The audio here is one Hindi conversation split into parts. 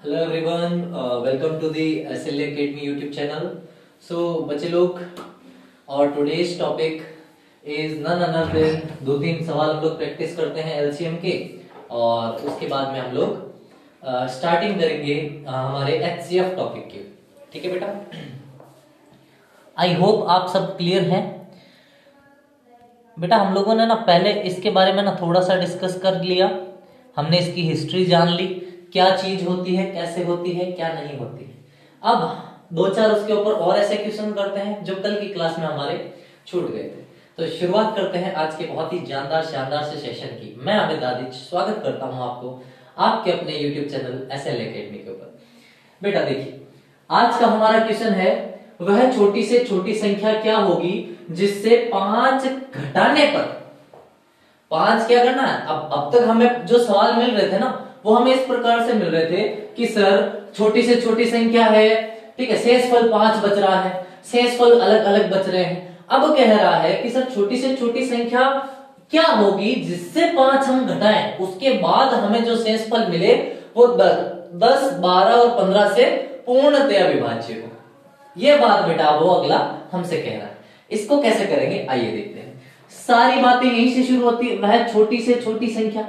Hello everyone, welcome to the SL academy YouTube channel. So बच्चे लोग, और today's topic is none other than दो तीन सवाल हम लोग प्रैक्टिस करते हैं एलसीएम के, और उसके बाद में हम लोग स्टार्टिंग करेंगे हमारे एचसीएफ टॉपिक के। ठीक है बेटा, आई होप आप सब क्लियर हैं। बेटा हम लोगों ने ना पहले इसके बारे में ना थोड़ा सा डिस्कस कर लिया, हमने इसकी हिस्ट्री जान ली, क्या चीज होती है, कैसे होती है, क्या नहीं होती है। अब दो चार उसके ऊपर और ऐसे क्वेश्चन करते हैं जो कल की क्लास में हमारे छूट गए थे। तो शुरुआत करते हैं आज के बहुत ही जानदार शानदार से सेशन की। मैं अमित आदित्य स्वागत करता हूं आपको आपके अपने यूट्यूब चैनल एसएल एकेडमी के ऊपर। बेटा देखिए, आज का हमारा क्वेश्चन है, वह छोटी से छोटी संख्या क्या होगी जिससे 5 घटाने पर 5 क्या करना है। अब तक हमें जो सवाल मिल रहे थे ना, वो हमें इस प्रकार से मिल रहे थे कि सर छोटी से छोटी संख्या है, ठीक है, शेषफल 5 बच रहा है, शेषफल अलग अलग बच रहे हैं। अब कह रहा है कि सर छोटी से छोटी संख्या क्या होगी जिससे 5 हम घटाएं, उसके बाद हमें जो शेषफल मिले वो 10, 12 और 15 से पूर्णतया विभाज्य हो। ये बात बेटा वो अगला हमसे कह रहा है। इसको कैसे करेंगे आइए देखते हैं। सारी बातें यहीं से शुरू होती है, वह छोटी से छोटी संख्या।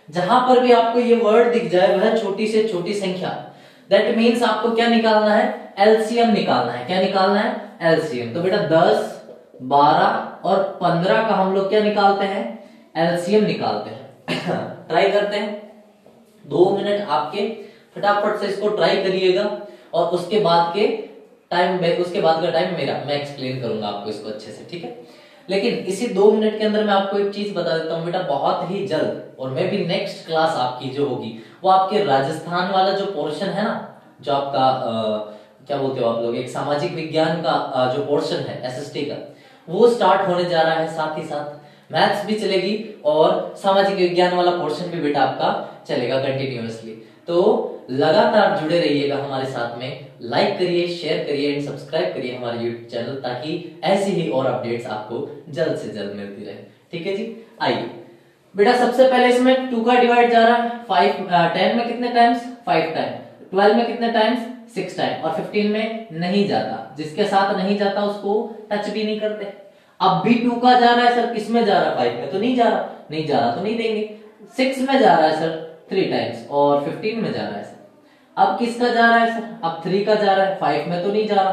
जहां पर भी आपको ये वर्ड दिख जाए वह छोटी से छोटी संख्या, दैट मीन्स आपको क्या निकालना है, एलसीएम निकालना है। क्या निकालना है, एलसीएम। तो बेटा 10, 12 और 15 का हम लोग क्या निकालते हैं, एलसीएम निकालते हैं। ट्राई करते हैं, 2 मिनट आपके फटाफट से इसको ट्राई करिएगा, और उसके बाद का टाइम मेरा, मैं एक्सप्लेन करूंगा आपको इसको अच्छे से, ठीक है। लेकिन इसी 2 मिनट के अंदर मैं आपको एक चीज बता देता हूं बेटा, बहुत ही जल्द, और मैं भी नेक्स्ट क्लास आपकी जो होगी वो आपके राजस्थान वाला जो पोर्शन है ना, जो आपका क्या बोलते हो आप लोग, एक सामाजिक विज्ञान का जो पोर्शन है एसएसटी का, वो स्टार्ट होने जा रहा है। साथ ही साथ मैथ्स भी चलेगी और सामाजिक विज्ञान वाला पोर्शन भी बेटा आपका चलेगा कंटिन्यूअसली। तो लगातार जुड़े रहिएगा हमारे साथ में, लाइक करिए, शेयर करिए एंड सब्सक्राइब करिए हमारे यूट्यूब चैनल, ताकि ऐसी ही और अपडेट्स आपको जल्द से जल्द मिलती रहे। ठीक है जी, आइए बेटा सबसे पहले इसमें 2 का डिवाइड जा रहा है 10 में कितने टाइम्स, 5 टाइम, 12 में कितने टाइम्स, 6 टाइम, और 15 में नहीं जाता। जिसके साथ नहीं जाता उसको टच भी नहीं करते। अब भी 2 का जा रहा है सर, किस में जा रहा है, 5 में तो नहीं जा रहा, नहीं जा रहा तो नहीं देंगे। 6 में जा रहा है सर 3 टाइम्स, और 15 में जा रहा है सर। अब किसका जा रहा है सर, अब 3 का जा रहा है, 5 में तो नहीं जा रहा,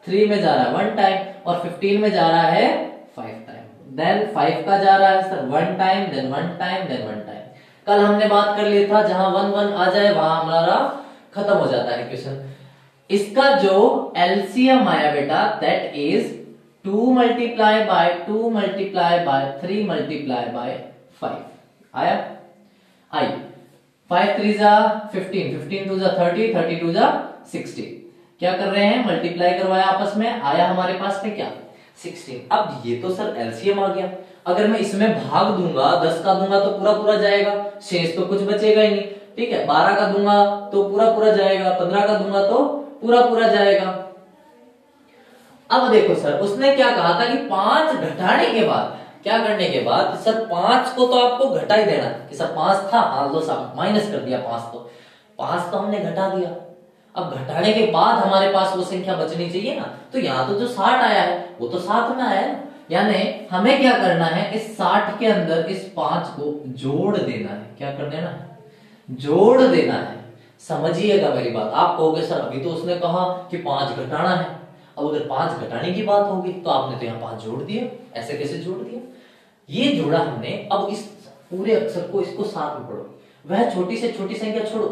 3 में जा रहा है 1 टाइम, और 15 में जा रहा है 5 टाइम। देन 5 का जा रहा है sir 1 time, then 1 time, then 1 time. कल हमने बात कर लिया था, जहां 1 1 आ जाए वहां हमारा खत्म हो जाता है क्वेश्चन। इसका जो एलसीएम आया बेटा, that is 2 multiply by 2 multiply by 3 multiply by 5 आया। आई 5 3 जा 15, 15 2 जा 30, 30 2 जा 60। क्या कर रहे हैं, मल्टीप्लाई करवाया आपस में, आया हमारे पास में क्या, 16। अब ये तो सर एलसीएम आ गया। अगर मैं इसमें भाग दूंगा, 10 का दूंगा तो पूरा पूरा जाएगा, शेष तो कुछ बचेगा ही नहीं, ठीक है। 12 का दूंगा तो पूरा पूरा जाएगा, 15 का दूंगा तो पूरा पूरा जाएगा। अब देखो सर, उसने क्या कहा था कि 5 घटाने के बाद, क्या करने के बाद, सर 5 को तो आपको घटा ही देना कि सर 5 था, हाँ लो साहब माइनस कर दिया 5 तो हमने घटा दिया। अब घटाने के बाद हमारे पास वो संख्या बचनी चाहिए ना, तो यहाँ तो जो 60 आया है वो तो 7 में आया है, यानी हमें क्या करना है, इस 60 के अंदर इस 5 को जोड़ देना है। क्या कर देना है, जोड़ देना है। समझिएगा मेरी बात। आप कहोगे सर अभी तो उसने कहा कि 5 घटाना है, अब अगर 5 घटाने की बात होगी तो आपने तो यहाँ 5 जोड़ दिया, ऐसे कैसे जोड़ दिया, ये जोड़ा हमने। अब इस पूरे अक्षर को, इसको साथ में पढ़ो, वह छोटी से छोटी संख्या छोड़ो,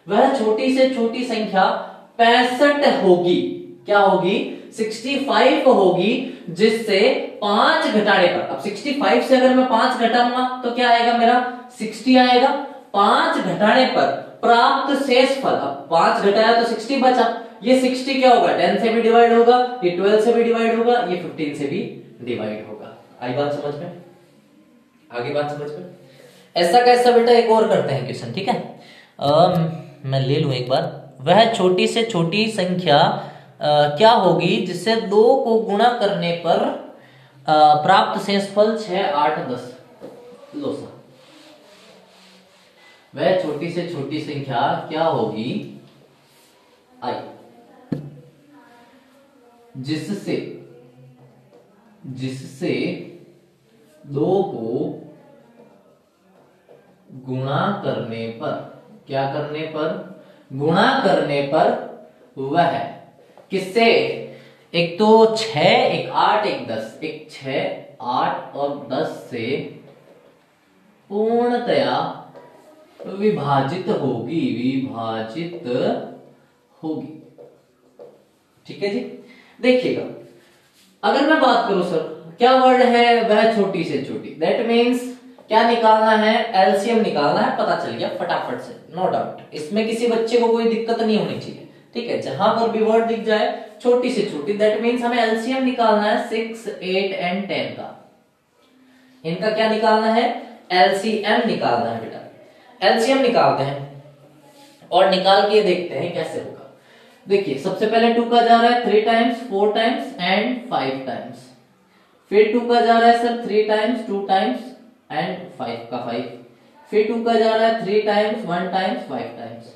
वह छोटी से छोटी संख्या 65 होगी। क्या होगी, 65 होगी, जिससे 5 घटाने पर, अब 65 से अगर मैं 5 घटाऊंगा तो क्या आएगा मेरा, 60 आएगा। 5 घटाने पर प्राप्त शेषफल, अब 5 घटाया तो 60 बचा, ये 60 क्या होगा, 10 से भी डिवाइड होगा, ये 12 से भी डिवाइड होगा, ये 15 से भी डिवाइड होगा। आई बात समझ में, आगे बात समझ में। ऐसा कैसा बेटा, एक और करते हैं क्वेश्चन, ठीक है। मैं ले लूं एक बार। वह छोटी से छोटी संख्या क्या होगी जिससे 2 को गुणा करने पर प्राप्त शेषफल 6, 8, 10। लो सा, वह छोटी से छोटी संख्या क्या होगी आई, जिससे दो को गुणा करने पर, क्या करने पर, गुणा करने पर वह किससे, एक तो 6, एक 8, एक 10, एक 6, 8 और 10 से पूर्णतया विभाजित होगी, ठीक है जी। देखिएगा, अगर मैं बात करूं सर, क्या वर्ड है, वह छोटी से छोटी, दैट मीन्स क्या निकालना है, एलसीएम निकालना है, पता चल गया फटाफट से, नो डाउट, इसमें किसी बच्चे को कोई दिक्कत नहीं होनी चाहिए, ठीक है। जहां पर भी वर्ड दिख जाए छोटी से छोटी, दैट मीन्स हमें एलसीएम निकालना है 6, 8 एंड 10 का। इनका क्या निकालना है, एलसीएम निकालना है बेटा। एलसीएम निकालते हैं और निकाल के देखते हैं कैसे होगा। देखिए, सबसे पहले 2 का जा रहा है 3 टाइम्स, 4 टाइम्स एंड 5 टाइम्स, फिर 2 का जा रहा है सर 3 टाइम्स, 2 टाइम्स एंड 5 का 5, फिर 2 का जा रहा है 3 टाइम्स, 1 टाइम्स, 5 टाइम्स,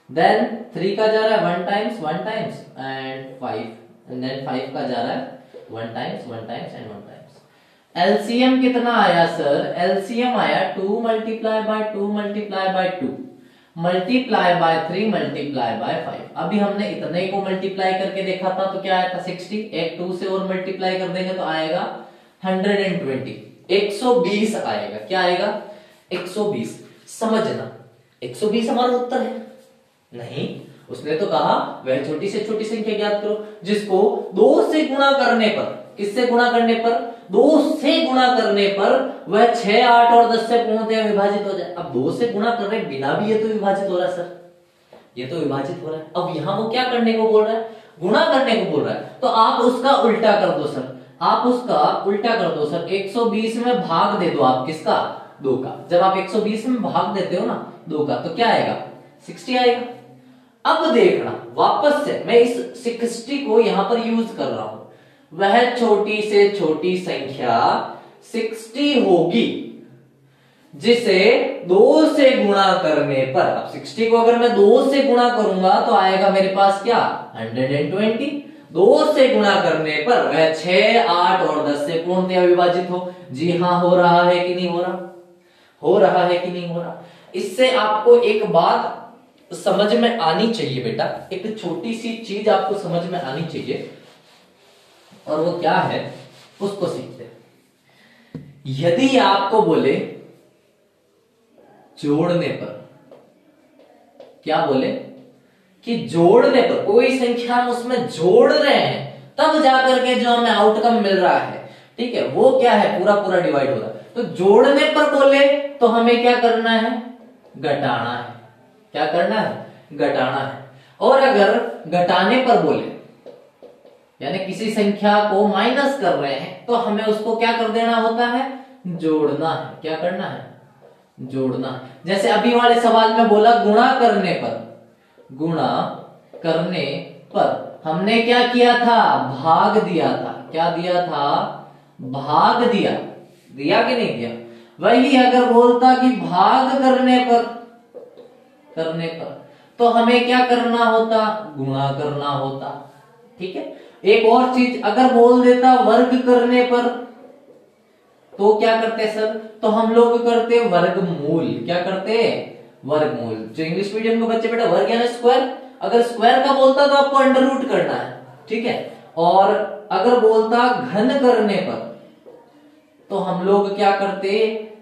देन 3 का जा रहा है 1 times, 1 times and 5, and then 5 का जा रहा है 1 times, 1 times and 1 times. LCM कितना आया सर, एलसीएम आया 2 multiply by 2 multiply by 2 multiply by 3 multiply by 5। अभी हमने इतने को मल्टीप्लाई करके देखा था तो क्या आया था 60, एक 2 से और मल्टीप्लाई कर देंगे तो आएगा 120, 120 आएगा। क्या आएगा, 120। समझना, 120 हमारा उत्तर है नहीं, उसने तो कहा वह छोटी से छोटी संख्या ज्ञात करो जिसको 2 से गुणा करने पर, किससे गुणा करने पर, 2 से गुणा करने पर वह 6, 8 और 10 से पूर्णतया विभाजित हो जाए। अब 2 से गुणा करने बिना भी ये तो विभाजित हो रहा है सर, ये तो विभाजित हो रहा है। अब यहां वो क्या करने को बोल रहा है, गुणा करने को बोल रहा है, तो आप उसका उल्टा कर दो सर, आप उसका उल्टा कर दो सर। 120 में भाग दे दो आप, किसका, 2 का। जब आप 120 में भाग देते हो ना 2 का, तो क्या आएगा, 60 आएगा। अब देखना, वापस से मैं इस 60 को यहां पर यूज कर रहा हूं, वह छोटी से छोटी संख्या 60 होगी जिसे 2 से गुणा करने पर, अब 60 को अगर मैं 2 से गुणा करूंगा तो आएगा मेरे पास क्या, 120। 2 से गुणा करने पर वह 6, 8 और 10 से पूर्णतया विभाजित हो। जी हाँ, हो रहा है कि नहीं हो रहा, हो रहा है कि नहीं हो रहा। इससे आपको एक बात समझ में आनी चाहिए बेटा, एक छोटी सी चीज आपको समझ में आनी चाहिए, और वो क्या है उसको सीखते हैं। यदि आपको बोले जोड़ने पर, क्या बोले कि जोड़ने पर कोई संख्या हम उसमें जोड़ रहे हैं तब जाकर के जो हमें आउटकम मिल रहा है, ठीक है, वो क्या है, पूरा पूरा डिवाइड हो रहा है। तो जोड़ने पर बोले तो हमें क्या करना है, घटाना है। क्या करना है, घटाना है। और अगर घटाने पर बोले, यानी किसी संख्या को माइनस कर रहे हैं, तो हमें उसको क्या कर देना होता है, जोड़ना है। क्या करना है, जोड़ना। जैसे अभी वाले सवाल में बोला गुणा करने पर, गुणा करने पर हमने क्या किया था, भाग दिया था। क्या दिया था, भाग दिया, दिया कि नहीं दिया। वही अगर बोलता कि भाग करने पर तो हमें क्या करना होता, गुणा करना होता, ठीक है। एक और चीज, अगर बोल देता वर्ग करने पर तो क्या करते सर, तो हम लोग करते वर्गमूल। क्या करते, वर्गमूल। जो इंग्लिश मीडियम के बच्चे बेटा वर्ग यानी स्क्वायर, अगर स्क्वायर का बोलता तो आपको अंडर रूट करना है, ठीक है। और अगर बोलता घन करने पर तो हम लोग क्या करते,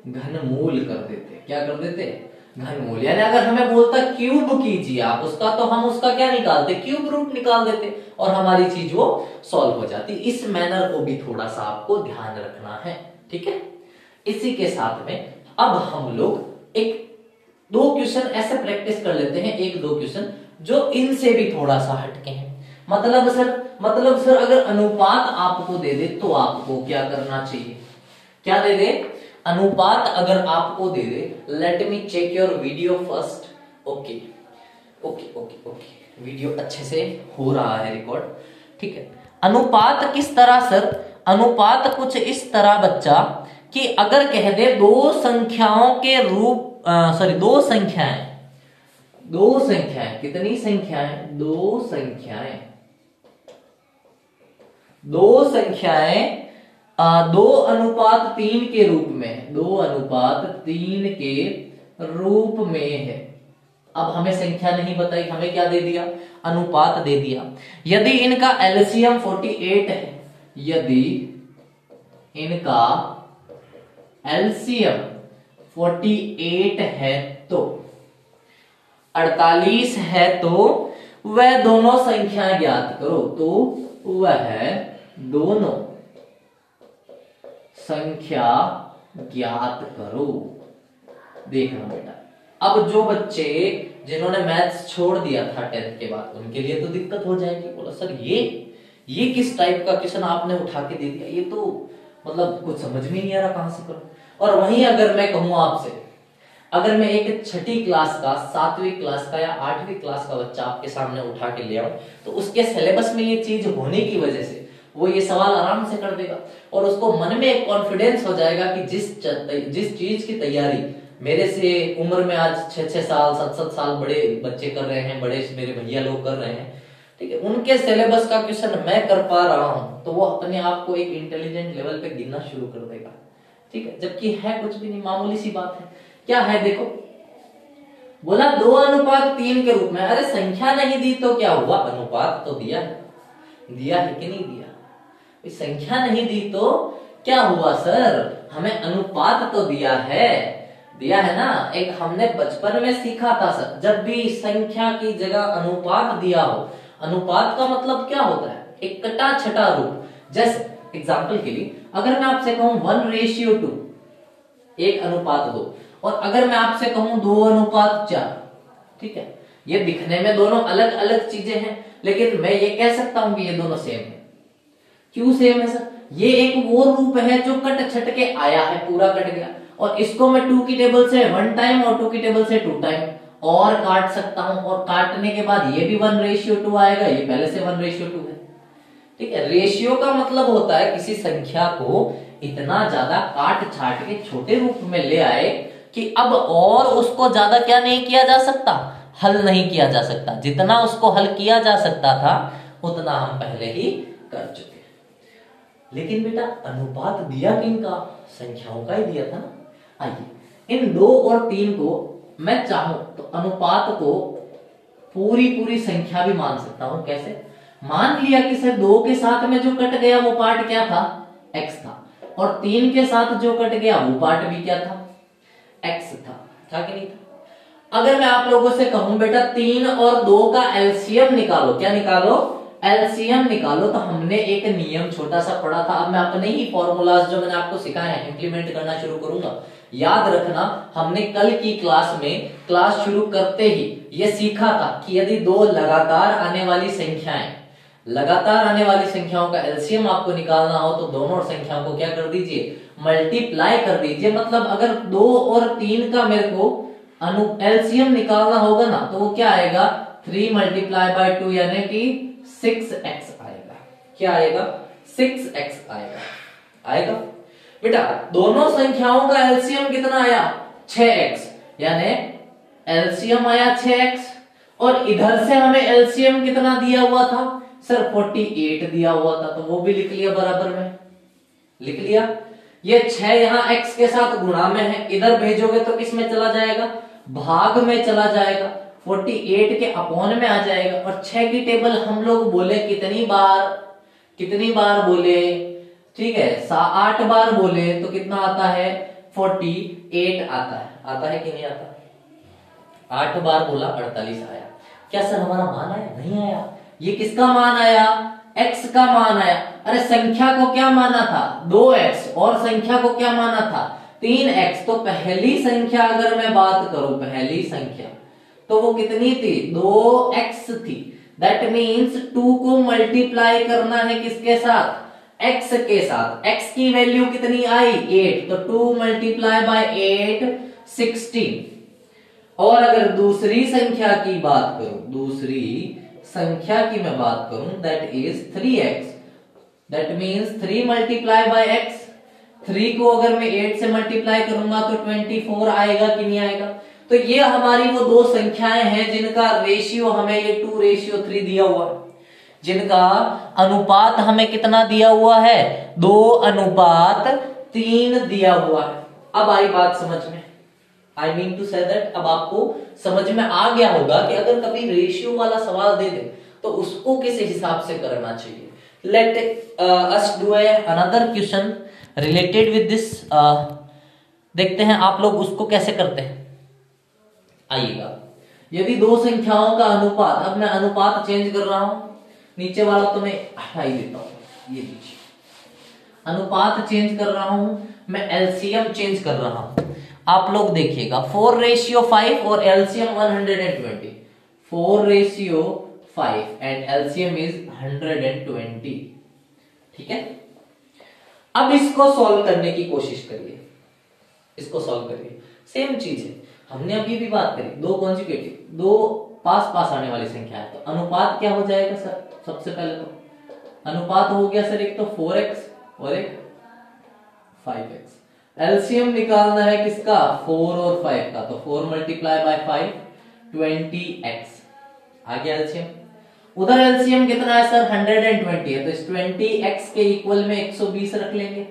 घनमूल कर देते। क्या कर देते, घनमूल। यानी अगर हमें बोलता क्यूब कीजिए आप उसका, तो हम उसका क्या निकालते, क्यूब रूट निकाल देते और हमारी चीज वो सॉल्व हो जाती। इस मैनर को भी थोड़ा सा आपको ध्यान रखना है, ठीक है। इसी के साथ में अब हम लोग एक 2 क्वेश्चन ऐसे प्रैक्टिस कर लेते हैं, 1-2 क्वेश्चन जो इनसे भी थोड़ा सा हटके हैं। मतलब सर अगर अनुपात आपको दे दे तो आपको क्या करना चाहिए, क्या दे दे, अनुपात अगर आपको दे दे, let me check your video first. Okay, video अच्छे से हो रहा है रिकॉर्ड, ठीक है। अनुपात किस तरह सर, अनुपात कुछ इस तरह बच्चा कि अगर कह दे 2 संख्याओं के रूप, 2 संख्याएं, दो संख्याएं, कितनी संख्याएं? दो संख्याएं, दो संख्याएं 2:3 के रूप में, 2:3 के रूप में है। अब हमें संख्या नहीं बताई, हमें क्या दे दिया? अनुपात दे दिया। यदि इनका एलसीएम 48 है, यदि इनका एलसीएम 48 है तो 48 है तो वह दोनों संख्याएं ज्ञात करो। तो वह दोनों संख्या ज्ञात करो। देखना बेटा, अब जो बच्चे जिन्होंने मैथ्स छोड़ दिया था 10th के बाद, उनके लिए तो दिक्कत हो जाएगी। बोला सर ये किस टाइप का क्वेश्चन आपने उठा के दे दिया, ये तो मतलब कुछ समझ में नहीं आ रहा, कहां से करूं। और वहीं अगर मैं कहूं आपसे, अगर मैं एक 6ठी क्लास का, 7वीं क्लास का या 8वीं क्लास का बच्चा आपके सामने उठा के ले आऊं, तो उसके सिलेबस में ये चीज होने की वजह से वो ये सवाल आराम से कर देगा और उसको मन में एक कॉन्फिडेंस हो जाएगा कि जिस चीज की तैयारी मेरे से उम्र में आज 6-6 साल 7-7 साल बड़े बच्चे कर रहे हैं, बड़े मेरे भैया लोग कर रहे हैं, ठीक है, उनके सिलेबस का क्वेश्चन मैं कर पा रहा हूं, तो वो अपने आप को एक इंटेलिजेंट लेवल पे गिनना शुरू कर देगा। ठीक है, जबकि है कुछ भी नहीं, मामूली सी बात है। क्या है देखो, बोला 2:3 के रूप में। अरे संख्या नहीं दी तो क्या हुआ? अनुपात तो दिया है, दिया है कि नहीं दिया? संख्या नहीं दी तो क्या हुआ सर? हमें अनुपात तो दिया है, दिया है ना। एक हमने बचपन में सीखा था सर, जब भी संख्या की जगह अनुपात दिया हो, अनुपात का मतलब क्या होता है? एक कटा छटा रूप। जैसे एग्जाम्पल के लिए अगर मैं आपसे कहूं 1:2, 1:2, और अगर मैं आपसे कहूं 2:4, ठीक है, ये दिखने में दोनों अलग अलग चीजें हैं, लेकिन मैं ये कह सकता हूं कि ये दोनों सेम है। क्यों सेम है सर? ये एक वो रूप है जो कट छट के आया है, पूरा कट गया, और इसको मैं 2 की टेबल से 1 टाइम और 2 की टेबल से 2 टाइम और काट सकता हूं, और काटने के बाद ये भी 1:2 आएगा, ये पहले से 1:2 है। ठीक है, रेशियो का मतलब होता है किसी संख्या को इतना ज्यादा काट छाट के छोटे रूप में ले आए कि अब और उसको ज्यादा क्या नहीं किया जा सकता? हल नहीं किया जा सकता। जितना उसको हल किया जा सकता था उतना हम पहले ही कर चुके। लेकिन बेटा अनुपात दिया किनका? संख्याओं का ही दिया था ना। आइए इन 2 और 3 को मैं चाहूं तो अनुपात को पूरी संख्या भी मान सकता हूं। कैसे? मान लिया कि सर 2 के साथ में जो कट गया वो पार्ट क्या था? x था, और 3 के साथ जो कट गया वो पार्ट भी क्या था? x था कि नहीं था? अगर मैं आप लोगों से कहूं बेटा 3 और 2 का एलसीएम निकालो, क्या निकालो? एलसीएम निकालो, तो हमने एक नियम छोटा सा पढ़ा था। अब मैं अपने ही फॉर्मूलाज जो मैंने आपको सिखाए हैं इंप्लीमेंट करना शुरू करूंगा। याद रखना, हमने कल की क्लास में क्लास शुरू करते ही ये सीखा था कि यदि 2 लगातार आने वाली संख्याओं का एलसीएम आपको निकालना हो तो दोनों संख्याओं को क्या कर दीजिए? मल्टीप्लाई कर दीजिए। मतलब अगर 2 और 3 का मेरे को एलसीएम निकालना होगा ना, तो वो क्या आएगा? 3 × 2 यानी कि 6x आएगा। क्या आएगा? 6x आएगा बेटा। दोनों संख्याओं का एलसीएम कितना आया? 6x, यानी एलसीएम आया 6x, और इधर से हमें एलसीएम कितना दिया हुआ था सर? 48 दिया हुआ था, तो वो भी लिख लिया, बराबर में लिख लिया। ये 6 यहां x के साथ गुणा में है, इधर भेजोगे तो किस में चला जाएगा? भाग में चला जाएगा, 48 के अपॉन में आ जाएगा। और 6 की टेबल हम लोग बोले कितनी बार बोले? ठीक है, 8 बार बोले तो कितना आता है? 48 आता है कि नहीं आता? 8 बार बोला 48 आया। क्या सर हमारा मान आया? नहीं आया। ये किसका मान आया? x का मान आया। अरे संख्या को क्या माना था? 2x, और संख्या को क्या माना था? 3x। तो पहली संख्या अगर मैं बात करूं, पहली संख्या तो वो कितनी थी? 2x थी। दैट मीन्स 2 को मल्टीप्लाई करना है किसके साथ? x के साथ। x की वैल्यू कितनी आई? 8, तो 2 × 8 16। और अगर दूसरी संख्या की बात करूं, मैं बात करूं, that is 3x। That means 3 × x। 3 को अगर मैं 8 से मल्टीप्लाई करूंगा तो 24 आएगा कि नहीं आएगा? तो तो ये हमारी वो दो संख्याएं हैं जिनका रेशियो हमें ये 2:3 दिया हुआ है, जिनका अनुपात हमें कितना दिया हुआ है, 2:3 दिया हुआ है। अब आई बात समझ में, I mean to say that अब आपको समझ में आ गया होगा कि अगर कभी रेशियो वाला सवाल दे दे तो उसको किस हिसाब से करना चाहिए। Let us do another question related with this. देखते हैं आप लोग उसको कैसे करते हैं। आइएगा, यदि दो संख्याओं का अनुपात, अब मैं अनुपात चेंज कर रहा हूं, नीचे वाला तो मैं हटा ही देता हूं, ये लीजिए अनुपात चेंज कर रहा हूं, मैं एलसीएम चेंज कर रहा हूं। आप लोग देखिएगा 4:5 और एलसीएम 120, 4:5 एंड एलसीएम इज 120। ठीक है, अब इसको सॉल्व करने की कोशिश करिए, इसको सॉल्व करिए। सेम चीज है, हमने अभी भी बात करी, दो कॉन्जुगेटिव, दो पास पास आने वाली संख्या है, तो अनुपात क्या हो जाएगा सर। सबसे पहले तो अनुपात हो गया सर, एक तो 4x और एक 5x। एलसीएम निकालना है किसका, 4 और 5 का, तो 4 मल्टीप्लाई बाय 5 20x आ गया एलसीएम। उधर एलसीएम कितना है सर, 120 है, तो इस 20x के इक्वल में 120 रख लेंगे।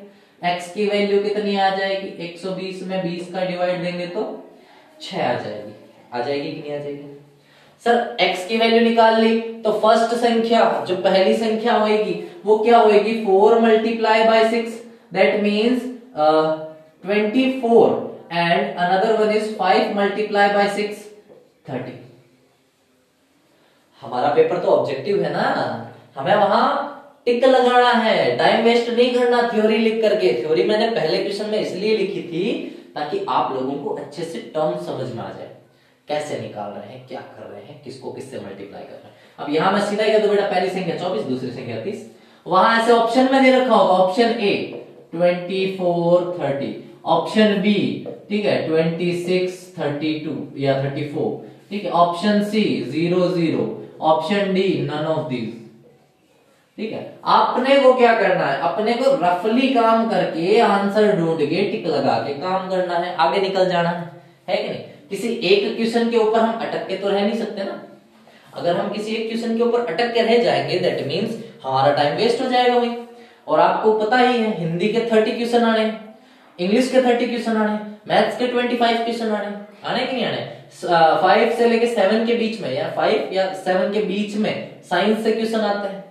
x की वैल्यू कितनी आ जाएगी, 120 में 20 का डिवाइड देंगे तो 6 आ जाएगी। आ जाएगी कि नहीं आ जाएगी सर। x की वैल्यू निकाल ली, तो फर्स्ट संख्या जो पहली संख्या होगी वो क्या होगी, 4 multiply by 6, that means 24 and another one is 5 multiply by 6 30। हमारा पेपर तो ऑब्जेक्टिव है ना, हमें वहां टिक लगाना है, टाइम वेस्ट नहीं करना थ्योरी लिख करके। थ्योरी मैंने पहले क्वेश्चन में इसलिए लिखी थी ताकि आप लोगों को अच्छे से टर्म समझ में आ जाए, कैसे निकाल रहे हैं, क्या कर रहे हैं, किसको किससे मल्टीप्लाई कर रहे हैं। अब यहां मैं सीधा कह दूं बेटा पहली संख्या 24, दूसरी संख्या 30, वहां ऐसे ऑप्शन में दे रखा होगा, ऑप्शन ए 24 30, ऑप्शन बी ठीक है 26 32 या 34, ठीक है, option C 0 0, option D none of these. ठीक है, आपने को क्या करना है, अपने को रफली काम करके आंसर ढूंढ के टिक लगा के काम करना है, आगे निकल जाना है कि नहीं। किसी एक क्वेश्चन के ऊपर हम अटक के तो रह नहीं सकते ना। अगर हम किसी एक क्वेश्चन के ऊपर अटक के रह जाएंगे दैट मींस हमारा टाइम वेस्ट हो जाएगा वही। और आपको पता ही है हिंदी के 30 क्वेश्चन आने, इंग्लिश के 30 क्वेश्चन आने, मैथ्स के 25 क्वेश्चन आने कि नहीं आने। 5 से लेके 7 के बीच में या 5 या 7 के बीच में साइंस से क्वेश्चन आते हैं।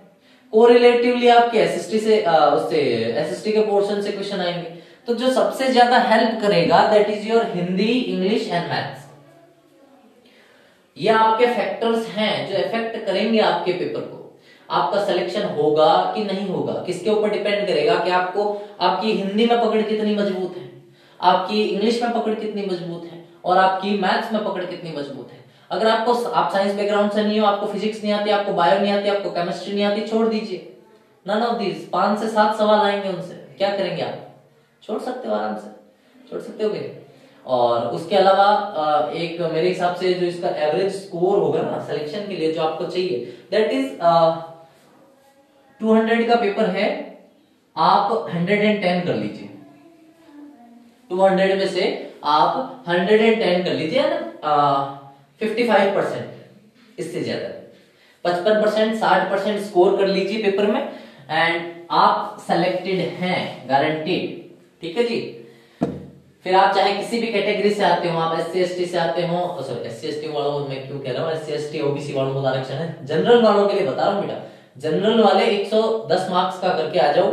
कोरिलेटिवली आपके एसएसटी से उससे एसएसटी के पोर्शन से क्वेश्चन आएंगे। तो जो सबसे ज्यादा हेल्प करेगा that is your Hindi, English and maths. ये आपके फैक्टर्स हैं जो इफेक्ट करेंगे आपके पेपर को। आपका सिलेक्शन होगा कि नहीं होगा किसके ऊपर डिपेंड करेगा कि आपको आपकी हिंदी में पकड़ कितनी मजबूत है, आपकी इंग्लिश में पकड़ कितनी मजबूत है और आपकी मैथ्स में पकड़ कितनी मजबूत है। अगर आपको आप साइंस बैकग्राउंड से नहीं हो, आपको फिजिक्स नहीं आती, आपको बायो नहीं आती, आपको केमिस्ट्री नहीं आती, छोड़ दीजिए। नन ऑफ दीज 5 से 7 सवाल आएंगे, उनसे क्या करेंगे आप, छोड़ सकते हो, आराम से छोड़ सकते हो। और उसके अलावा एक मेरे हिसाब से जो इसका एवरेज स्कोर होगा ना सिलेक्शन के लिए जो आपको चाहिए दैट इज 200 का पेपर है, आप 110 कर लीजिए। 200 में से आप 110 कर लीजिए ना, 55%, इससे ज्यादा 55% 60% स्कोर कर लीजिए पेपर में एंड आप सेलेक्टेड हैं, गारंटीड। ठीक है जी। फिर आप चाहे किसी भी कैटेगरी से आते हो, आप SC ST से आते हो, सॉरी SC ST वालों मैं क्यों कह रहा हूँ, SC ST OBC वालों को आरक्षण है, जनरल वालों के लिए बता रहा हूँ बेटा। जनरल वाले 110 मार्क्स का करके आ जाओ,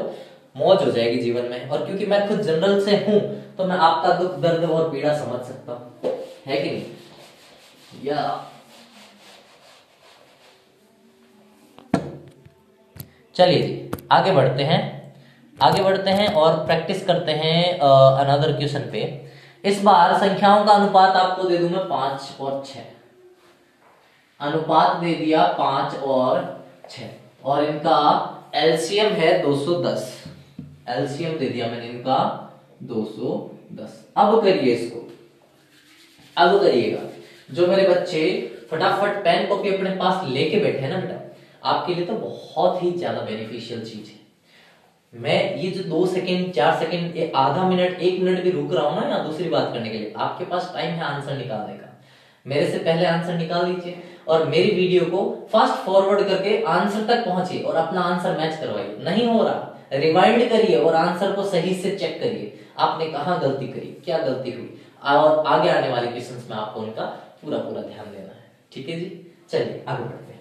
मौज हो जाएगी जीवन में। और क्योंकि मैं खुद जनरल से हूं तो मैं आपका दुख दर्द और पीड़ा समझ सकता हूं, है कि नहीं। या चलिए जी आगे बढ़ते हैं और प्रैक्टिस करते हैं अनदर क्वेश्चन पे। इस बार संख्याओं का अनुपात आपको दे दूं मैं 5 और 6। अनुपात दे दिया 5 और 6 और इनका एलसीएम है 210। एलसीएम दे दिया मैंने इनका 210। अब करिए इसको, अब करिएगा। जो मेरे बच्चे फटाफट पेन कॉपी अपने पास लेके बैठे हैं ना बेटा, आपके लिए तो बहुत ही ज्यादा बेनिफिशियल चीज है। मैं ये जो 2 सेकेंड 4 सेकेंड आधा मिनट 1 मिनट भी रुक रहा हूं ना यहाँ दूसरी बात करने के लिए, आपके पास टाइम है आंसर निकालने का। मेरे से पहले आंसर निकाल लीजिए और मेरी वीडियो को फास्ट फॉरवर्ड करके आंसर तक पहुंचिए और अपना आंसर मैच करवाइए। नहीं हो रहा, रिवाइंड करिए और आंसर को सही से चेक करिए, आपने कहाँ गलती करी, क्या गलती हुई, और आगे आने वाले क्वेश्चंस में आपको उनका पूरा पूरा ध्यान देना है। ठीक है जी, चलिए आगे बढ़ते हैं।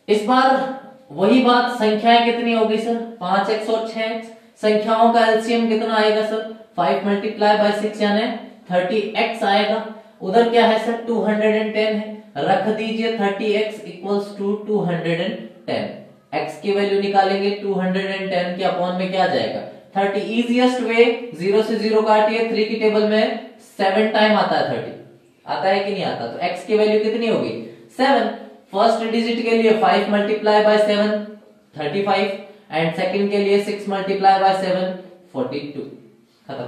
इस बार वही बात, संख्याएं कितनी हो गई सर, 5x और 6x। संख्याओं का एलसीएम कितना आएगा सर, 5 मल्टीप्लाई बाय 6 यानी 30x आएगा। उधर क्या है सर, 210 है, रख दीजिए 30x इक्वल्स टू 210। x की वैल्यू निकालेंगे 210 के अपॉन में क्या जाएगा 30। इजीएस्ट वे, 0 से 0 काटिए, 3 की टेबल में 7 टाइम आता है 30, आता है कि नहीं आता, तो x की वैल्यू कितनी होगी 7। फर्स्ट डिजिट के लिए 5 मल्टीप्लाई बाय 7 35 एंड सेकंड के लिए 6 मल्टीप्लाई बाय 7 42। खत्म।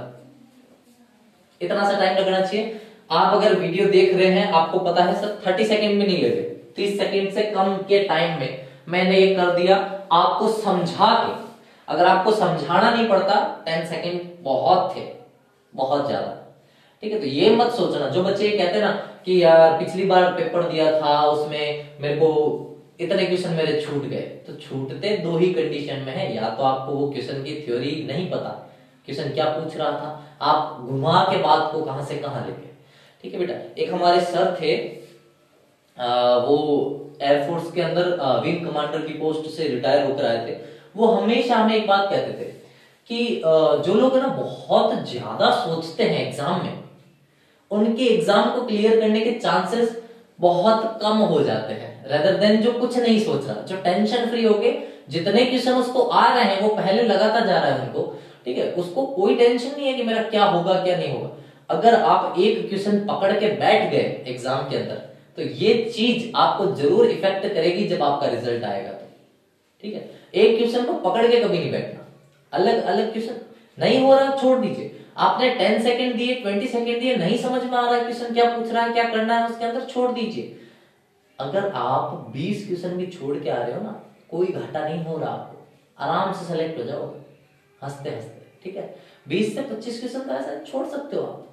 इतना सा टाइम लगना चाहिए। आप अगर वीडियो देख रहे हैं, आपको पता है सर 30 सेकंड में नहीं लगे, 30 सेकंड से कम के टाइम में मैंने ये कर दिया आपको समझा के। अगर आपको समझाना नहीं पड़ता 10 सेकंड बहुत थे, बहुत ज्यादा। ठीक है, तो ये मत सोचना, जो बच्चे कहते हैं ना कि यार पिछली बार पेपर दिया था उसमें मेरे को इतने क्वेश्चन मेरे छूट गए, तो छूटते दो ही कंडीशन में है, या तो आपको वो क्वेश्चन की थ्योरी नहीं पता, क्वेश्चन क्या पूछ रहा था, आप घुमा के बात को कहां से कहां लेके। ठीक है बेटा, एक हमारे सर थे, वो एयरफोर्स के अंदर विंग कमांडर की पोस्ट से रिटायर होकर आए थे। वो हमेशा हमें एक बात कहते थे कि जो लोग ना बहुत ज्यादा सोचते हैं एग्जाम में, उनके एग्जाम को क्लियर करने के चांसेस बहुत कम हो जाते हैं, रेदर देन जो कुछ नहीं सोच रहा, जो टेंशन फ्री होके जितने क्वेश्चन उसको आ रहे हैं वो पहले लगाता जा रहा है उनको। ठीक है, उसको कोई टेंशन नहीं है कि मेरा क्या होगा क्या नहीं होगा। अगर आप एक क्वेश्चन पकड़ के बैठ गए एग्जाम के अंदर, तो ये चीज आपको जरूर इफेक्ट करेगी जब आपका रिजल्ट आएगा तो। ठीक है, एक क्वेश्चन को पकड़ के कभी नहीं बैठना, अलग अलग क्वेश्चन। नहीं हो रहा छोड़ दीजिए, आपने 10 सेकंड दिए, 20 सेकंड दिए, नहीं समझ में आ रहा है क्वेश्चन क्या पूछ रहा है, क्या करना है उसके अंदर, छोड़ दीजिए। अगर आप 20 क्वेश्चन भी छोड़ के आ रहे हो ना, कोई घाटा नहीं हो रहा आपको, आराम से सेलेक्ट हो जाओगे हंसते हंसते। ठीक है, 20 से 25 क्वेश्चन तो ऐसा छोड़ सकते हो आप,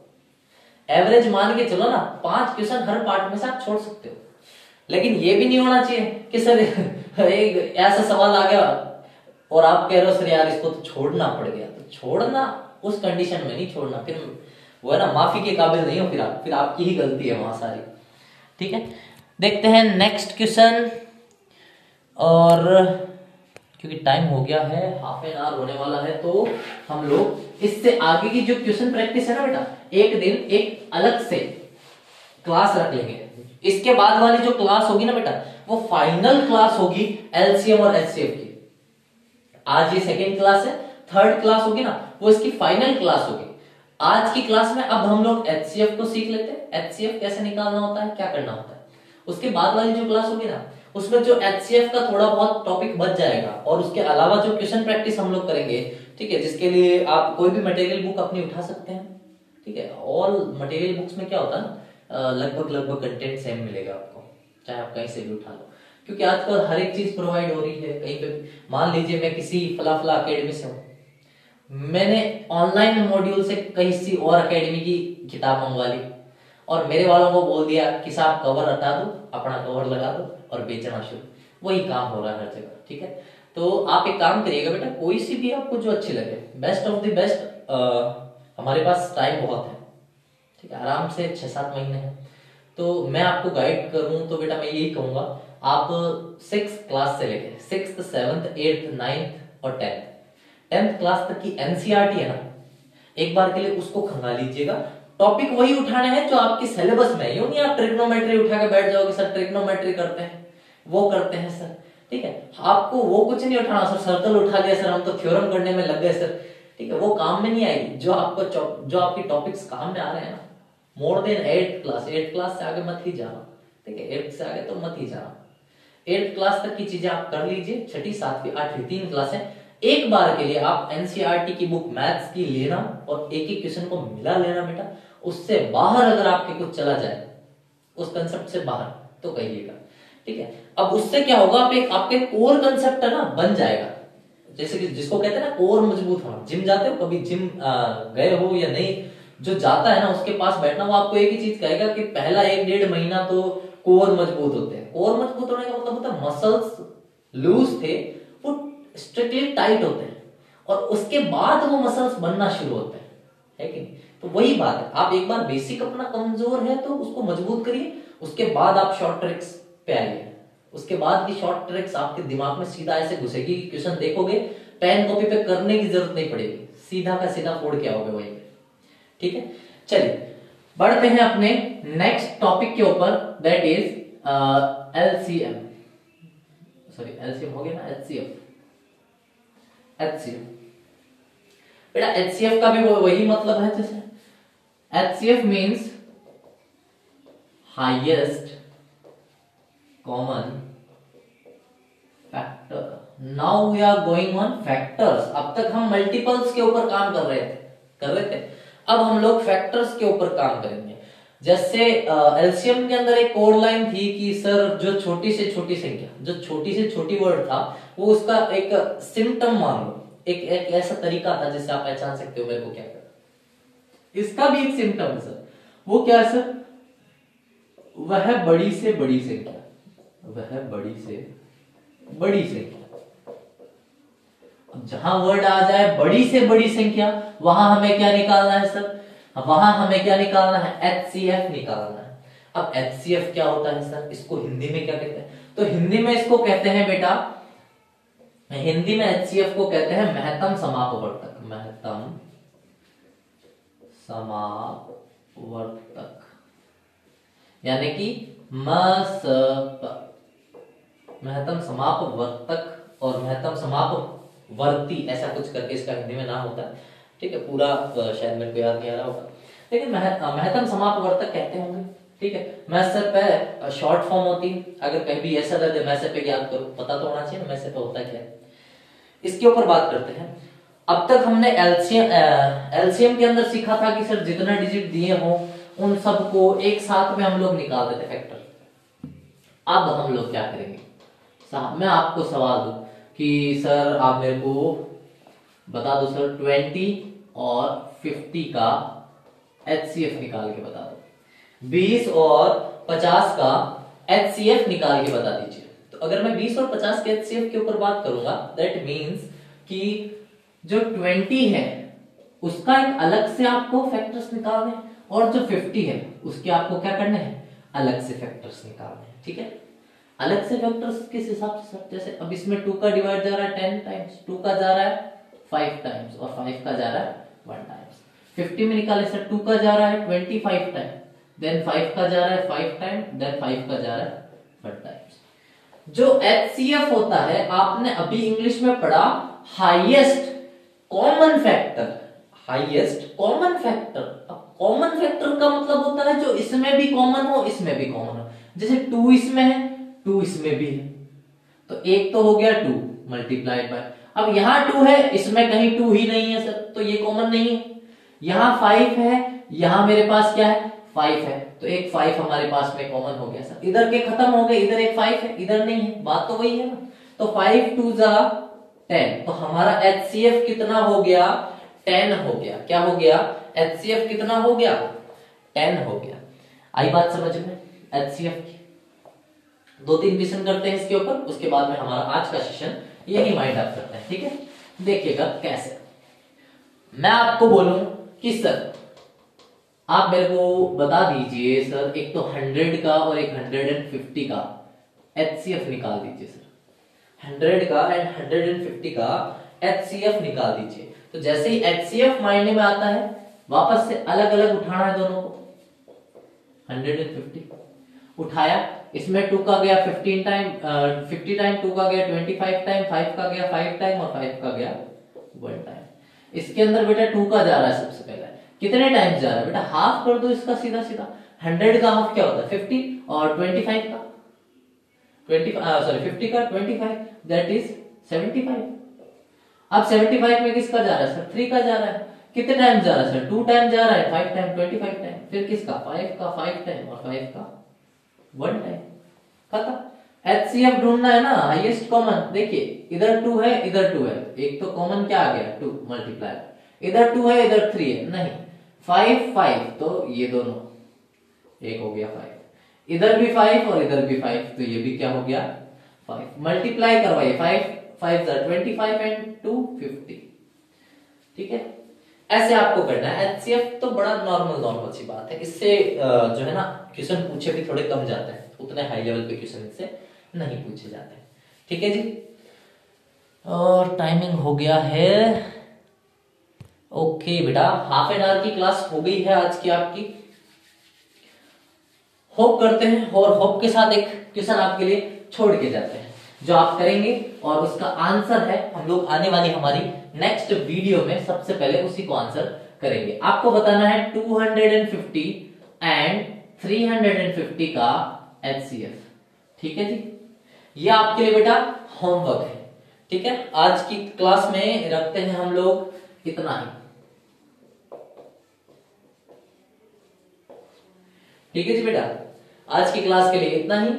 एवरेज मान के चलो ना, 5 क्वेश्चन हर पार्ट में से आप छोड़ सकते हो। लेकिन ये भी नहीं होना चाहिए कि सर एक ऐसा सवाल आ गया और आप कह रहे हो सर यार इसको तो छोड़ना पड़ गया, तो छोड़ना उस कंडीशन में नहीं छोड़ना, फिर वो है ना माफी के काबिल नहीं हो, फिर आपकी ही गलती है वहां सारी। ठीक है, देखते हैं नेक्स्ट क्वेश्चन, और क्योंकि टाइम हो गया है, हाफ एन आवर होने वाला है, तो हम लोग इससे आगे की जो क्वेश्चन प्रैक्टिस है ना बेटा, एक दिन एक अलग से क्लास रख लेंगे। इसके बाद वाली जो क्लास होगी ना बेटा, वो फाइनल क्लास होगी एलसीएम और एचसीएफ की। आज ये सेकेंड क्लास है, थर्ड क्लास होगी ना, वो इसकी फाइनल क्लास होगी। आज की क्लास में अब हम लोग एचसीएफ को सीख लेते हैं, एचसीएफ कैसे निकालना होता है, क्या करना होता है। उसके बाद वाली जो क्लास होगी ना, उसमें जो एचसीएफ का थोड़ा बहुत टॉपिक बच जाएगा, और उसके अलावा जो क्वेश्चन प्रैक्टिस हम लोग करेंगे, ठीक है, जिसके लिए आप कोई भी मटेरियल बुक अपनी उठा सकते हैं। ठीक है, ऑल मटेरियल बुक्स में क्या होता है ना, लगभग कंटेंट सेम मिलेगा आपको, चाहे आप कहीं से भी उठा लो, क्योंकि आजकल हर एक चीज प्रोवाइड हो रही है कहीं पे। मान लीजिए मैं किसी फला अकेडमी से हूँ, मैंने ऑनलाइन मॉड्यूल से कहीं और अकेडमी की किताब मंगवा ली, और मेरे वालों को बोल दिया कि साहब कवर हटा दो, अपना कवर लगा दो और बेचना शुरू। वही काम हो रहा है हर जगह। ठीक है, तो आप एक काम करिएगा बेटा, कोई सी भी आपको जो अच्छी लगे, बेस्ट ऑफ द बेस्ट, हमारे पास टाइम बहुत है। ठीक है, आराम से 6-7 महीने हैं, तो मैं आपको गाइड करूं तो बेटा मैं यही कहूंगा, आप 6th क्लास से लेके 6th 7th 8th 9th और 10th क्लास तक की एनसीईआरटी है ना, एक बार के लिए उसको खंगा लीजिएगा। टॉपिक वही उठाने हैं जो आपके सिलेबस में है। यूं नहीं आप ट्रिग्नोमेट्री उठा के बैठ जाओगे, सर ट्रिग्नोमेट्री करते हैं, वो करते हैं सर। ठीक है, आपको वो कुछ नहीं उठाना, सर सर्कल उठा लिया सर, हम तो थ्योरम करने में लग गए सर। ठीक है, वो काम में नहीं आएगी। जो आपकी टॉपिक्स काम में आ रहे हैं ना, मोर देन 8th क्लास से आगे मत ही जाना। ठीक है, 8th से आगे तो मत ही जाना। 8th क्लास तक की चीजें आप कर लीजिए, 6ठी 7वीं 8वीं 3 क्लास है। एक बार के लिए आप एनसीईआरटी की बुक मैथ्स की लेना और एक एक क्वेश्चन को मिला लेना बेटा। उससे बाहर अगर आपके कुछ चला जाए, उस कंसेप्ट से बाहर, तो कहिएगा। ठीक है, अब उससे क्या होगा, आपके कोर कंसेप्ट है ना बन जाएगा। जैसे कि जिसको कहते हैं ना कोर मजबूत होना। जिम जाते हो, कभी जिम गए हो या नहीं, जो जाता है ना उसके पास बैठना, वो आपको एक ही चीज कहेगा कि पहला 1-1.5 महीना तो कोर मजबूत होते हैं। कोर मजबूत होने का मतलब होता है मसल्स लूज थे वो स्ट्रिक्टली टाइट होते हैं, और उसके बाद वो मसल्स बनना शुरू होते हैं, है कि नहीं? तो वही बात है, आप एक बार बेसिक अपना कमजोर है तो उसको मजबूत करिए, उसके बाद आप शॉर्ट ट्रिक्स पे आइए। उसके बाद की शॉर्ट ट्रिक्स आपके दिमाग में सीधा ऐसे घुसेगी, क्वेश्चन देखोगे पेन कॉपी पे करने की जरूरत नहीं पड़ेगी, सीधा का सीधा फोड़ के आओगे वहीं पे। ठीक है, चलिए बढ़ते हैं अपने नेक्स्ट टॉपिक के ऊपर, that is LCM, sorry LCM हो गया ना, एचसीएफ। बेटा एचसीएफ का भी वही मतलब है, जैसे HCF means highest common factor. Now we are going on factors. अब तक हम मल्टीपल्स के ऊपर काम कर रहे थे, अब हम लोग फैक्टर्स के ऊपर काम करेंगे। जैसे एलसीएम के अंदर एक कोड लाइन थी कि सर जो छोटी से छोटी संख्या, जो छोटी से छोटी वर्ड था, वो उसका एक सिम्टम मान लो, एक ऐसा तरीका था जिससे आप पहचान सकते हो मेरे को क्या कर। इसका भी एक सिम्टम है सर, वो क्या है सर? वह बड़ी से बड़ी संख्या, वह बड़ी से बड़ी संख्या। जहां वर्ड आ जाए बड़ी से बड़ी संख्या, वहां हमें क्या निकालना है सर? वहां हमें क्या निकालना है? एचसीएफ निकालना है। अब एचसीएफ क्या होता है सर? इसको हिंदी में क्या कहते हैं? तो हिंदी में इसको कहते हैं बेटा, हिंदी में एचसीएफ को कहते हैं महत्तम समापवर्तक। महत्तम समापवर्तक यानी कि महत्तम समापवर्तक और महत्तम समापवर्ती, ऐसा कुछ करके इसका हिंदी में नाम होता है। ठीक है, पूरा शायद मेरे को याद नहीं आ रहा होगा, लेकिन महत्तम समापवर्तक कहते होंगे। ठीक है, मैसेप पे शॉर्ट फॉर्म होती है, अगर कहीं भी ऐसा रहते मैसेप पे याद करो, पता तो होना चाहिए ना मैसेप पे होता क्या है। इसके ऊपर बात करते हैं। अब तक हमने एलसीएम के अंदर सीखा था कि सर जितना डिजिट दिए हो उन सबको एक साथ में हम लोग निकाल देते फैक्टर। अब हम लोग क्या करेंगे? मैं आपको सवाल दूं कि सर आप मेरे को बता दो सर 20 और 50 का एचसीएफ निकाल के बता दो, 20 और 50 का एचसीएफ निकाल के बता दीजिए। तो अगर मैं 20 और 50 के एचसीएफ के ऊपर बात करूंगा, दैट मींस कि जो 20 है उसका एक अलग से आपको फैक्टर्स निकालने हैं, और जो 50 है उसके आपको क्या करने हैं? अलग से फैक्टर्स निकालने हैं। ठीक है, अलग से फैक्टर्स किस हिसाब से? जैसे अब इसमें 2 का डिवाइड जा रहा है 10 टाइम्स, 2 का जा रहा है 5 टाइम्स और 5 का जा रहा है 1 टाइम्स। 50 में निकाले सर 2 का जा रहा है 25 टाइम, देन 5 का जा रहा है 5 टाइम, देन 5 का जा रहा है 1 टाइम्स। जो एचसीएफ होता है, आपने अभी इंग्लिश में पढ़ा highest common factor, highest common factor. अब कॉमन फैक्टर का मतलब होता है जो इसमें भी कॉमन हो, इसमें भी कॉमन हो। जैसे 2 इसमें है, 2 इसमें भी है, तो एक तो हो गया 2 मल्टीप्लाइड बाय, अब यहां 2 है, इसमें कहीं 2 ही नहीं है सर, तो ये कॉमन नहीं है। यहां 5 है, यहां मेरे पास क्या है? 5 है, तो एक 5 हमारे पास में कॉमन हो गया सर। इधर के खत्म हो गए, इधर एक 5 है, इधर नहीं है, बात तो वही है ना। तो 5 2 जा 10, तो हमारा एचसीएफ कितना हो गया? 10 हो गया। क्या हो गया? एचसीएफ कितना हो गया? 10 हो गया। आई बात समझ में एचसीएफ की? 2-3 क्वेश्चन करते हैं इसके ऊपर, उसके बाद में हमारा आज का सेशन यही माइंड अप करते हैं। ठीक है, देखिएगा कैसे। मैं आपको बोलूं कि सर आप मेरे को बता दीजिए सर, एक तो 100 का और एक 150 का एचसीएफ निकाल दीजिए सर। 100 का एंड 150 का एचसीएफ निकाल दीजिए। तो जैसे ही एचसीएफ मायने में आता है, वापस से अलग अलग उठाना है दोनों को। 150 उठाया, इसमें 2 का गया 15 टाइम, 50 टाइम, 2 का गया 25 टाइम, 5 का गया 5 टाइम और 5 का गया 1 टाइम। इसके अंदर बेटा 2 का जा रहा है सबसे पहले, कितने टाइम्स जा रहा है बेटा? हाफ कर दो इसका सीधा सीधा। 100 का हाफ क्या होता है? 50, और 25 का 50 का 25, दैट इज 75। अब 75 में किसका जा रहा है सर? 3 का जा रहा है। कितने टाइम जा रहा है सर? 2 टाइम जा रहा है, 5 टाइम 25 टाइम, फिर किसका? 5 का 5 टाइम और 5 का 1 टाइम। खत्म। एचसीएफ ढूंढना है ना, हाईएस्ट कॉमन। देखिए इधर 2 है, इधर 2 है, एक तो कॉमन क्या आ गया? 2 मल्टीप्लाई, इधर 2 है, इधर 3 है, नहीं 5 5, तो ये दोनों एक हो गया 5, इधर भी 5 और इधर भी 5, तो ये भी क्या हो गया 5। मल्टीप्लाई करवाइए, 5 5 25 एंड 2 50। ठीक है, ऐसे आपको करना है। एचसीएफ तो बड़ा नॉर्मल सी बात है, इससे जो है ना क्वेश्चन पूछे भी थोड़े कम जाते हैं, उतने हाई लेवल पे क्वेश्चन इससे नहीं पूछे जाते हैं। ठीक है जी, और टाइमिंग हो गया है। ओके बेटा, हाफ एन आवर की क्लास हो गई है आज की आपकी। होप करते हैं, और होप के साथ एक क्वेश्चन आपके लिए छोड़ के जाते हैं जो आप करेंगे, और उसका आंसर है हम लोग आने वाली हमारी नेक्स्ट वीडियो में सबसे पहले उसी को आंसर करेंगे। आपको बताना है 250 एंड 350 का एचसीएफ। ठीक है जी, ये आपके लिए बेटा होमवर्क है। ठीक है, आज की क्लास में रखते हैं हम लोग इतना ही। ठीक है जी बेटा, आज की क्लास के लिए इतना ही।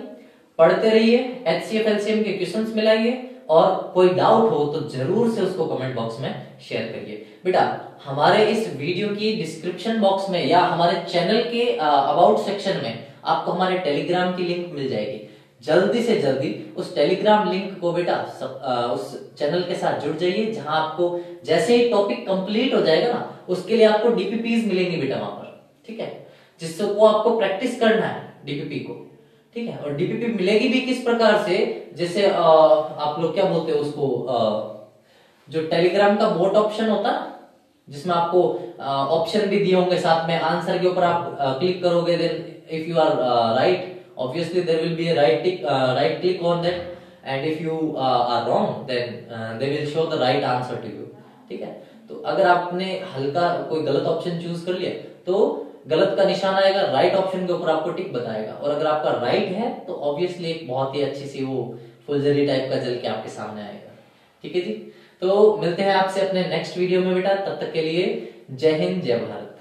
पढ़ते रहिए, एचसीएफ एलसीएम के क्वेश्चंस मिलाइए, और कोई डाउट हो तो जरूर से उसको कमेंट बॉक्स में शेयर करिए। बेटा, हमारे इस वीडियो की डिस्क्रिप्शन बॉक्स में या हमारे चैनल के अबाउट सेक्शन में आपको हमारे टेलीग्राम की लिंक मिल जाएगी। जल्दी से जल्दी उस टेलीग्राम लिंक को बेटा उस चैनल के साथ जुड़ जाइए, जहां आपको जैसे ही टॉपिक कंप्लीट हो जाएगा ना, उसके लिए आपको डीपीपीज मिलेंगे बेटा वहां पर। ठीक है, जिससे वो आपको प्रैक्टिस करना है डीपीपी को। ठीक है, और डीपीपी मिलेगी भी किस प्रकार से, जैसे आप लोग क्या बोलते हो उसको, जो टेलीग्राम का बोट ऑप्शन होता है, जिसमें आपको ऑप्शन भी दिए होंगे साथ में, आंसर के ऊपर आप क्लिक करोगे, then if you are right, obviously there will be a right click on that, and if you are wrong then they will show the right answer to you। ठीक है, तो अगर आपने हल्का कोई गलत ऑप्शन चूज कर लिया तो गलत का निशान आएगा, राइट ऑप्शन के ऊपर आपको टिक बताएगा, और अगर आपका राइट है तो ऑब्वियसली एक बहुत ही अच्छी सी वो फुलझड़ी टाइप का जल के आपके सामने आएगा। ठीक है जी, तो मिलते हैं आपसे अपने नेक्स्ट वीडियो में बेटा, तब तक के लिए जय हिंद जय भारत।